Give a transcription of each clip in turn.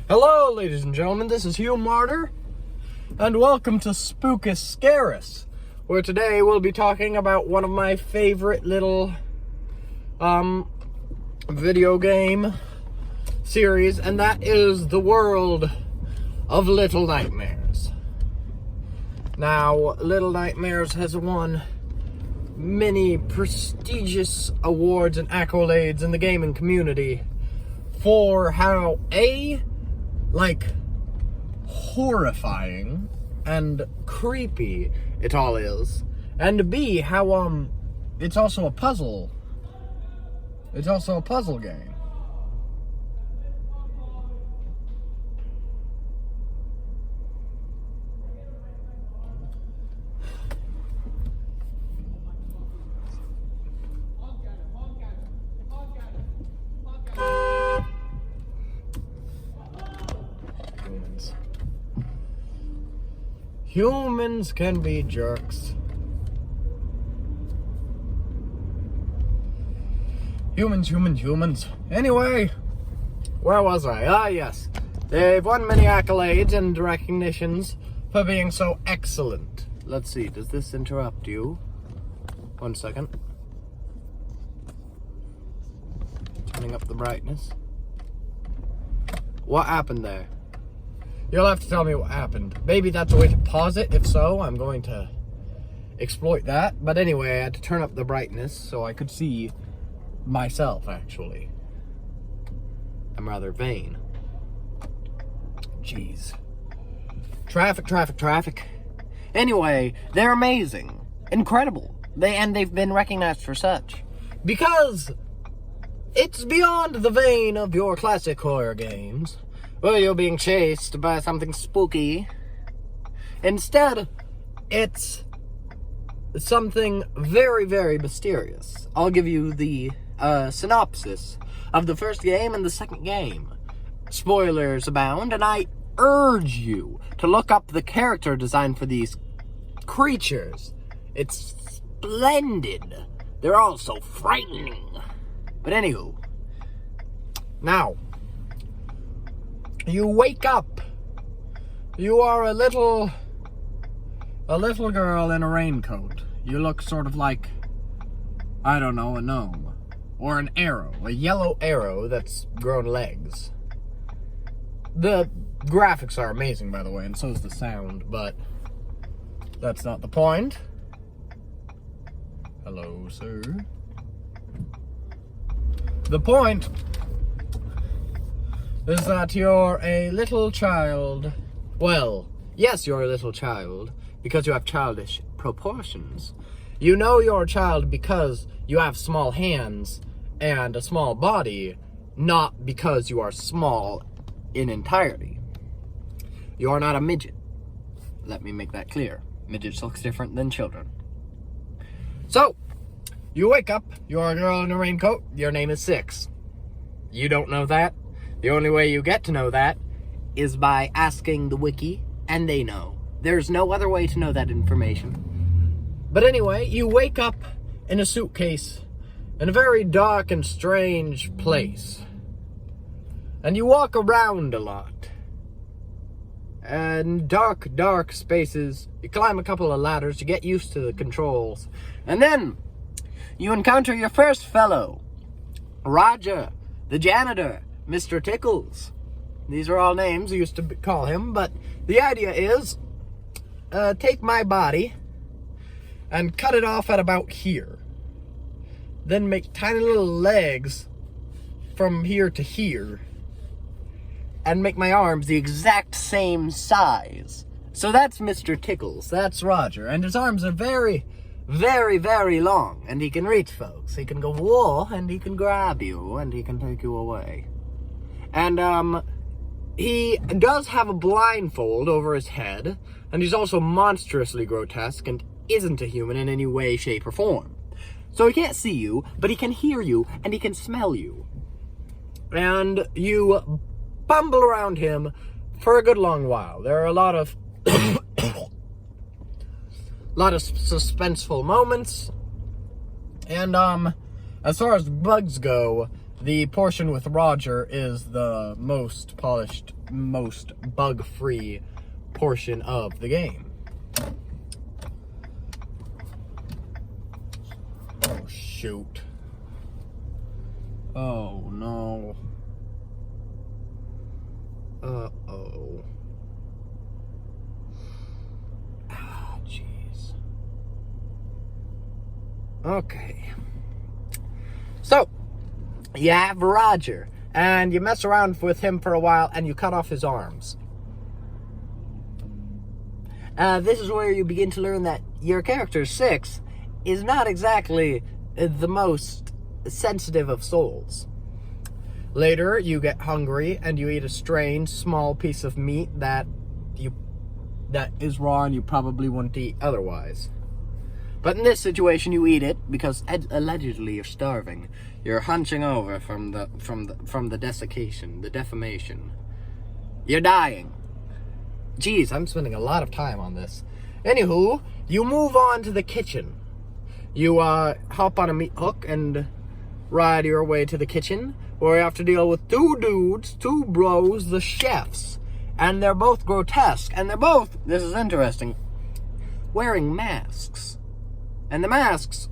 Hello, ladies and gentlemen, this is Youre, and welcome to Spookus, Scarus, where today we'll be talking about one of my favorite little, video game series, and that is the world of Little Nightmares. Now, Little Nightmares has won many prestigious awards and accolades in the gaming community for how, horrifying and creepy it all is, and B, how, it's also a puzzle. It's also a puzzle game. Humans can be jerks. Humans. Anyway, where was I? Yes. They've won many accolades and recognitions for being so excellent. Let's see, does this interrupt you? 1 second. Turning up the brightness. What happened there? You'll have to tell me what happened. Maybe that's a way to pause it. If so, I'm going to exploit that. But anyway, I had to turn up the brightness so I could see myself, actually. I'm rather vain. Jeez. Traffic. Anyway, they're amazing. Incredible. They've been recognized for such. Because it's beyond the vein of your classic horror games, where you're being chased by something spooky. Instead, it's something very, very mysterious. I'll give you the synopsis of the first game and the second game. Spoilers abound, and I urge you to look up the character design for these creatures. It's splendid. They're all so frightening. But anywho, now, you wake up. You are a little girl in a raincoat. You look sort of like, I don't know, a gnome. Or an arrow. A yellow arrow that's grown legs. The graphics are amazing, by the way, and so is the sound, but that's not the point. Hello, sir. The point is that you're a little child. Well, yes, you're a little child, because you have childish proportions. You know you're a child because you have small hands and a small body, not because you are small in entirety. You are not a midget. Let me make that clear. Midgets look different than children. So, you wake up, you're a girl in a raincoat, your name is Six. You don't know that? The only way you get to know that is by asking the wiki, and they know. There's no other way to know that information. But anyway, you wake up in a suitcase in a very dark and strange place. And you walk around a lot. And dark spaces. You climb a couple of ladders to get used to the controls. And then you encounter your first fellow, Roger, the janitor, Mr. Tickles. These are all names we used to call him, but the idea is, take my body and cut it off at about here. Then make tiny little legs from here to here. And make my arms the exact same size. So that's Mr. Tickles, that's Roger, and his arms are very, very, very long, and he can reach folks. He can go, whoa, and he can grab you, and he can take you away. And, he does have a blindfold over his head, and he's also monstrously grotesque and isn't a human in any way, shape, or form. So he can't see you, but he can hear you, and he can smell you. And you bumble around him for a good long while. There are a lot of suspenseful moments, and as far as bugs go, the portion with Roger is the most polished, most bug-free portion of the game. Oh, shoot. Oh, no. Uh-oh. Ah, jeez. Okay. So, you have Roger, and you mess around with him for a while, and you cut off his arms. This is where you begin to learn that your character, 6, is not exactly the most sensitive of souls. Later, you get hungry, and you eat a strange, small piece of meat that is raw and you probably wouldn't eat otherwise. But in this situation, you eat it because allegedly you're starving. You're hunching over from the desiccation, the defamation. You're dying. Jeez, I'm spending a lot of time on this. Anywho, you move on to the kitchen. You hop on a meat hook and ride your way to the kitchen, where you have to deal with 2 dudes, 2 bros, the chefs. And they're both grotesque, and they're both, this is interesting, wearing masks. And the masks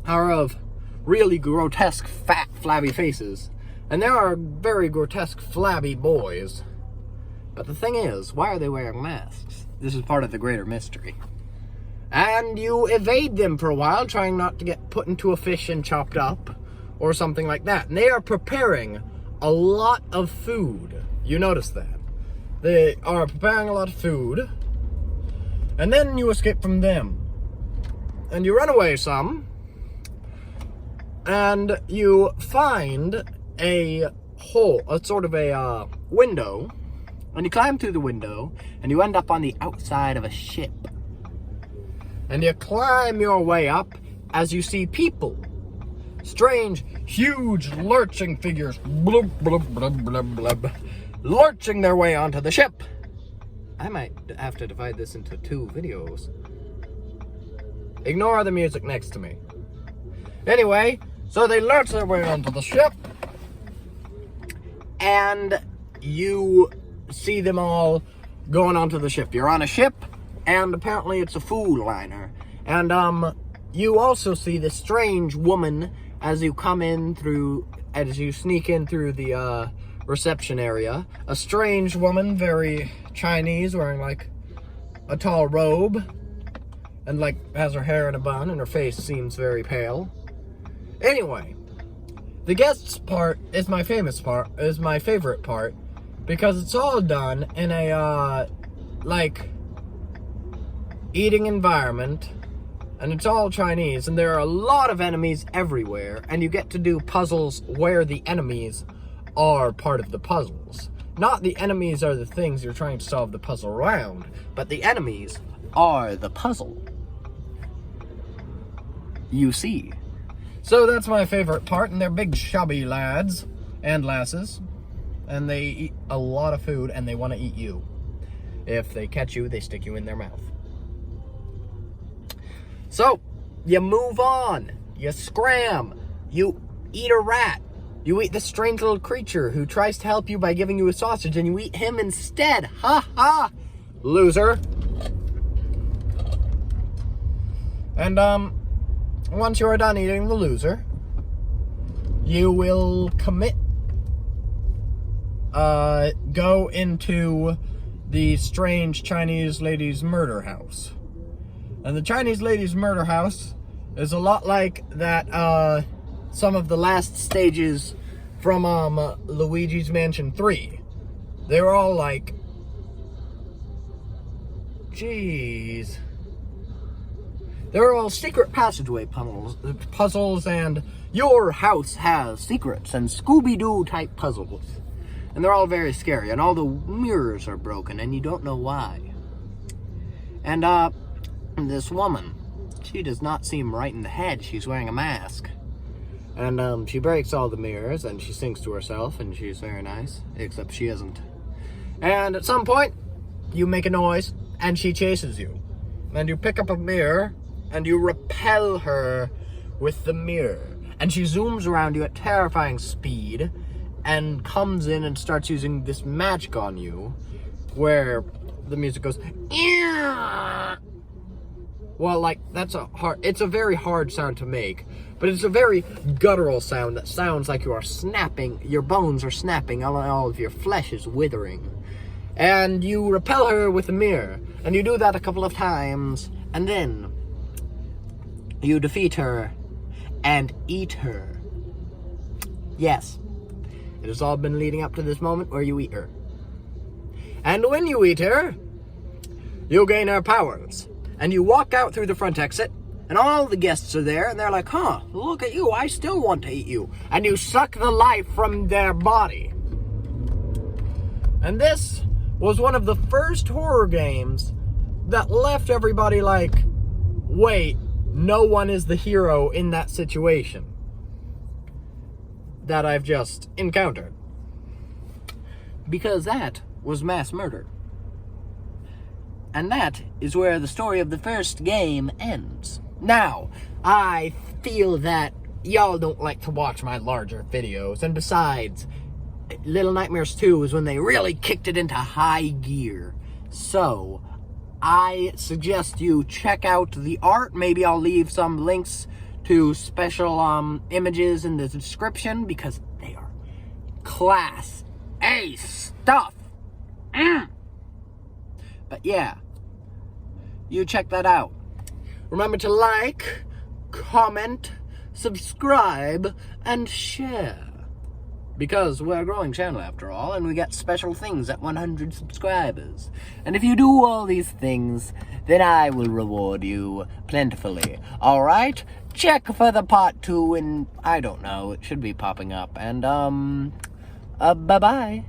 are of really grotesque, fat, flabby faces. And there are very grotesque, flabby boys. But the thing is, why are they wearing masks? This is part of the greater mystery. And you evade them for a while, trying not to get put into a fish and chopped up, or something like that. And they are preparing a lot of food. You notice that. They are preparing a lot of food. And then you escape from them. And you run away some, and you find a hole, a sort of a window, and you climb through the window, and you end up on the outside of a ship. And you climb your way up as you see people. Strange, huge, lurching figures, blub, blub, blub, blub, blub, lurching their way onto the ship. I might have to divide this into 2 videos. Ignore the music next to me. Anyway, so they lurch their way onto the ship, and you see them all going onto the ship. You're on a ship, and apparently it's a food liner. And you also see this strange woman as you sneak in through the reception area. A strange woman, very Chinese, wearing like a tall robe. And has her hair in a bun, and her face seems very pale. Anyway, the guests part is my favorite part, because it's all done in a eating environment, and it's all Chinese, and there are a lot of enemies everywhere, and you get to do puzzles where the enemies are part of the puzzles. Not the enemies are the things you're trying to solve the puzzle around, but the enemies are the puzzle. You see. So that's my favorite part, and they're big chubby lads and lasses, and they eat a lot of food, and they want to eat you. If they catch you, they stick you in their mouth. So, you move on, you scram, you eat a rat, you eat the strange little creature who tries to help you by giving you a sausage, and you eat him instead. Ha ha, loser. And once you are done eating the loser, you will go into the strange Chinese lady's murder house. And the Chinese lady's murder house is a lot like that, some of the last stages from Luigi's Mansion 3. They were all like, jeez. They were all secret passageway puzzles, and your house has secrets and Scooby-Doo type puzzles. And they're all very scary, and all the mirrors are broken, and you don't know why. And this woman, she does not seem right in the head. She's wearing a mask. And she breaks all the mirrors, and she sings to herself, and she's very nice, except she isn't. And at some point, you make a noise, and she chases you. And you pick up a mirror, and you repel her with the mirror. And she zooms around you at terrifying speed and comes in and starts using this magic on you where the music goes, "Eah!" Well, like, it's a very hard sound to make, but it's a very guttural sound that sounds like you are snapping, your bones are snapping, all of your flesh is withering. And you repel her with a mirror, and you do that a couple of times, and then you defeat her and eat her. Yes, it has all been leading up to this moment where you eat her. And when you eat her, you gain her powers. And you walk out through the front exit, and all the guests are there, and they're like, huh, look at you, I still want to eat you. And you suck the life from their body. And this was one of the first horror games that left everybody like, wait, no one is the hero in that situation that I've just encountered. Because that was mass murder. And that is where the story of the first game ends. Now, I feel that y'all don't like to watch my larger videos, and besides, Little Nightmares 2 is when they really kicked it into high gear. So, I suggest you check out the art. Maybe I'll leave some links to special images in the description, because they are class A stuff. But yeah, you check that out. Remember to like, comment, subscribe, and share. Because we're a growing channel after all, and we get special things at 100 subscribers. And if you do all these things, then I will reward you plentifully. Alright? Check for the part 2, and I don't know, it should be popping up. And, bye-bye.